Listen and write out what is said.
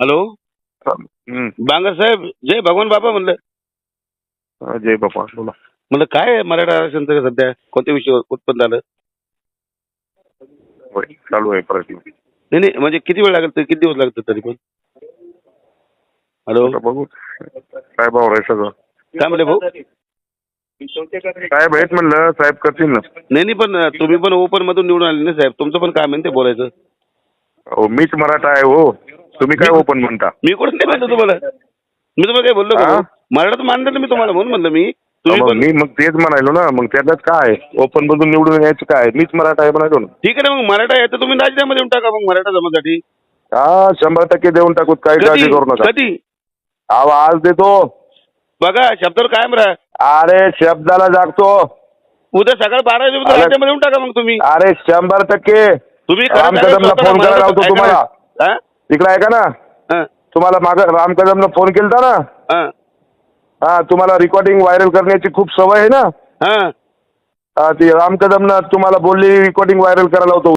Hello हम्म. बांगर साहेब, जय भगवान बाबा म्हणलं. जय बापा बोला. म्हणलं काय आहे मराठा आरक्षणचं सध्या कोणत्या विषयावर उत्पन्न झालं? होय, चालू आहे प्रयत्न. नाही नाही, म्हणजे किती वेळ लागेल किती दिवस लागतात तरी पण? हॅलो आता बघू साहेब आहे सगळं. काय म्हणले भाऊ? साहेब आहेत म्हणलं, साहेब करतील ना. नाही नाही, पण तुम्ही पण ओपन मधून निवडून आले ना साहेब, तुमचं पण काम आहे ना ते बोलायचं. हो मीच मराठा आहे हो, तुम्ही काय ओपन म्हणता? मी कोण नाही म्हणतो तुम्हाला, मी तुम्हाला काय बोललो का हा? भाऊ? मराठात मानलं ना मी तुम्हाला, म्हणून म्हणलं मी. तुम्ही मग पण मी मग तेच म्हणायलो ना, मग त्याच्यात काय ओपन मधून निवडून यायचं काय? मीच मराठा आहे म्हणायलो ना. ठीक आहे ना, मग मराठा आहे तर तुम्ही राजीनामा देऊन टाका मग मराठा समाजासाठी. हा 100% देऊन टाकू, काही काळजी करू नका. कधी? आज देतो. बघा शब्दावर कायम राहा. अरे शब्दाला जागतो. उद्या सकाळ 12 वाजेपर्यंत अरे- राजीनामा देऊन टाका मग तुम्ही. अरे 100% तुम्ही राम कदमला फोन करायला लावतो तुम्हाला. हा? तिकडे ऐका ना, हा, तुम्हाला मागं राम कदमला फोन केलता ना. हा, हा, तुम्हाला रेकॉर्डिंग व्हायरल करण्याची खूप सवय आहे ना. हा. ती राम कदमनं तुम्हाला बोलली रेकॉर्डिंग व्हायरल करायला होतो.